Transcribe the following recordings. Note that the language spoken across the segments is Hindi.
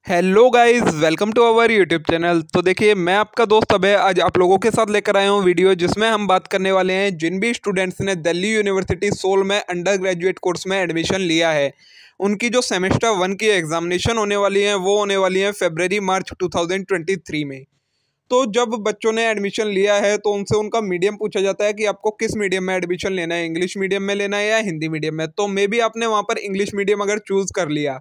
Hello guys, welcome to our YouTube channel. तो देखिए, मैं आपका दोस्त अभय आज आप लोगों के साथ लेकर आया हूँ वीडियो, जिसमें हम बात करने वाले हैं जिन भी स्टूडेंट्स ने दिल्ली यूनिवर्सिटी सोल में अंडर ग्रेजुएट कोर्स में एडमिशन लिया है, उनकी जो सेमेस्टर 1 की एग्जामिनेशन होने वाली है वो होने वाली है फरवरी मार्च 2023 में। तो जब बच्चों ने एडमिशन लिया है तो उनसे उनका मीडियम पूछा जाता है कि आपको किस मीडियम में एडमिशन लेना है, इंग्लिश मीडियम में लेना है या हिंदी मीडियम में। तो मे बी आपने वहाँ पर इंग्लिश मीडियम अगर चूज़ कर लिया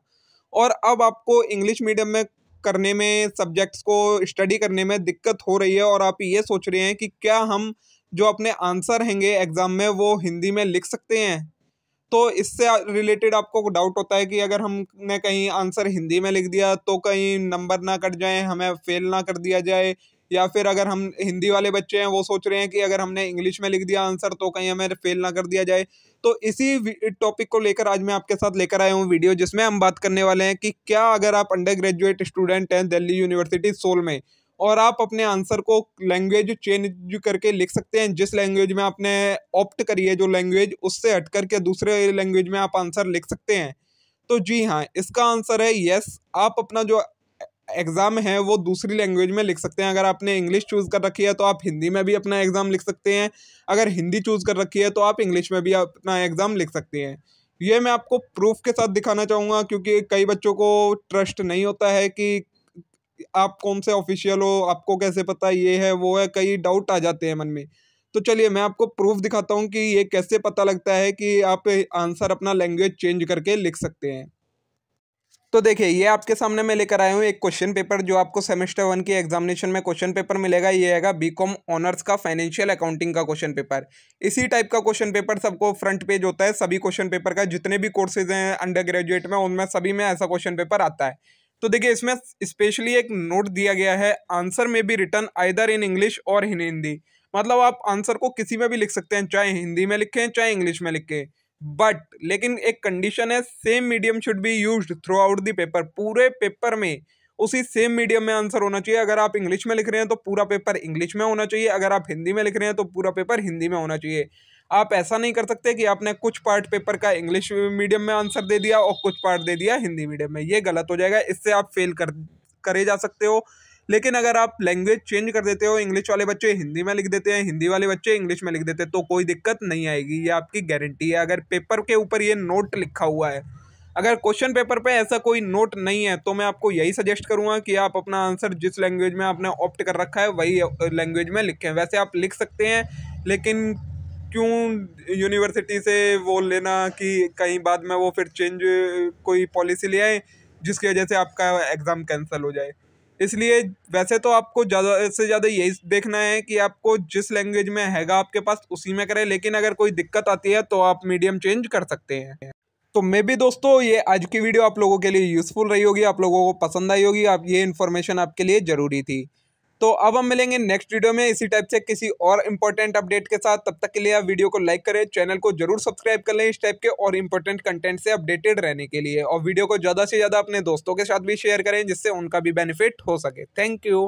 और अब आपको इंग्लिश मीडियम में करने में, सब्जेक्ट्स को स्टडी करने में दिक्कत हो रही है और आप ये सोच रहे हैं कि क्या हम जो अपने आंसर हैंगे एग्ज़ाम में वो हिंदी में लिख सकते हैं। तो इससे रिलेटेड आपको डाउट होता है कि अगर हमने कहीं आंसर हिंदी में लिख दिया तो कहीं नंबर ना कट जाए, हमें फेल ना कर दिया जाए, या फिर अगर हम हिंदी वाले बच्चे हैं वो सोच रहे हैं कि अगर हमने इंग्लिश में लिख दिया आंसर तो कहीं हमें फेल ना कर दिया जाए। तो इसी टॉपिक को लेकर आज मैं आपके साथ लेकर आया हूँ वीडियो, जिसमें हम बात करने वाले हैं कि क्या अगर आप अंडर ग्रेजुएट स्टूडेंट हैं दिल्ली यूनिवर्सिटी सोल में और आप अपने आंसर को लैंग्वेज चेंज करके लिख सकते हैं, जिस लैंग्वेज में आपने ऑप्ट करी है जो लैंग्वेज, उससे हट करके दूसरे लैंग्वेज में आप आंसर लिख सकते हैं। तो जी हाँ, इसका आंसर है यस। आप अपना जो एग्ज़ाम है वो दूसरी लैंग्वेज में लिख सकते हैं। अगर आपने इंग्लिश चूज़ कर रखी है तो आप हिंदी में भी अपना एग्ज़ाम लिख सकते हैं, अगर हिंदी चूज़ कर रखी है तो आप इंग्लिश में भी अपना एग्ज़ाम लिख सकते हैं। ये मैं आपको प्रूफ के साथ दिखाना चाहूँगा, क्योंकि कई बच्चों को ट्रस्ट नहीं होता है कि आप कौन से ऑफिशियल हो, आपको कैसे पता ये है वो है, कई डाउट आ जाते हैं मन में। तो चलिए मैं आपको प्रूफ दिखाता हूँ कि ये कैसे पता लगता है कि आप आंसर अपना लैंग्वेज चेंज करके लिख सकते हैं। तो देखिए, ये आपके सामने मैं लेकर आया हूँ एक क्वेश्चन पेपर, जो आपको सेमेस्टर 1 की एग्जामिनेशन में क्वेश्चन पेपर मिलेगा। ये आएगा बीकॉम ऑनर्स का फाइनेंशियल अकाउंटिंग का क्वेश्चन पेपर। इसी टाइप का क्वेश्चन पेपर सबको फ्रंट पेज होता है सभी क्वेश्चन पेपर का, जितने भी कोर्सेज हैं अंडर ग्रेजुएट में उनमें सभी में ऐसा क्वेश्चन पेपर आता है। तो देखिए, इसमें स्पेशली एक नोट दिया गया है, आंसर में be written either in English or in Hindi. मतलब आप आंसर को किसी में भी लिख सकते हैं, चाहे हिंदी में लिखें चाहे इंग्लिश में लिखें, बट लेकिन एक कंडीशन है, same medium should be used through out the paper. पूरे पेपर में उसी सेम मीडियम में आंसर होना चाहिए। अगर आप इंग्लिश में लिख रहे हैं तो पूरा पेपर इंग्लिश में होना चाहिए, अगर आप हिंदी में लिख रहे हैं तो पूरा पेपर हिंदी में होना चाहिए। आप ऐसा नहीं कर सकते कि आपने कुछ पार्ट पेपर का इंग्लिश मीडियम में आंसर दे दिया और कुछ पार्ट दे दिया हिंदी मीडियम में। ये गलत हो जाएगा, इससे आप फेल करे जा सकते हो। लेकिन अगर आप लैंग्वेज चेंज कर देते हो, इंग्लिश वाले बच्चे हिंदी में लिख देते हैं, हिंदी वाले बच्चे इंग्लिश में लिख देते हैं, तो कोई दिक्कत नहीं आएगी, ये आपकी गारंटी है। अगर पेपर के ऊपर ये नोट लिखा हुआ है, अगर क्वेश्चन पेपर पे ऐसा कोई नोट नहीं है, तो मैं आपको यही सजेस्ट करूंगा कि आप अपना आंसर जिस लैंग्वेज में आपने ऑप्ट कर रखा है वही लैंग्वेज में लिखें। वैसे आप लिख सकते हैं, लेकिन क्यों यूनिवर्सिटी से वो लेना कि कहीं बाद में वो फिर चेंज कोई पॉलिसी ले आए जिसकी वजह से आपका एग्ज़ाम कैंसिल हो जाए। इसलिए वैसे तो आपको ज़्यादा से ज़्यादा यही देखना है कि आपको जिस लैंग्वेज में हैगा आपके पास उसी में करें, लेकिन अगर कोई दिक्कत आती है तो आप मीडियम चेंज कर सकते हैं। तो मे भी दोस्तों ये आज की वीडियो आप लोगों के लिए यूज़फुल रही होगी, आप लोगों को पसंद आई होगी, आप ये इन्फॉर्मेशन आपके लिए ज़रूरी थी। तो अब हम मिलेंगे नेक्स्ट वीडियो में इसी टाइप से किसी और इम्पोर्टेंट अपडेट के साथ। तब तक के लिए आप वीडियो को लाइक करें, चैनल को जरूर सब्सक्राइब कर लें इस टाइप के और इम्पोर्टेंट कंटेंट से अपडेटेड रहने के लिए, और वीडियो को ज़्यादा से ज़्यादा अपने दोस्तों के साथ भी शेयर करें जिससे उनका भी बेनिफिट हो सके। Thank you.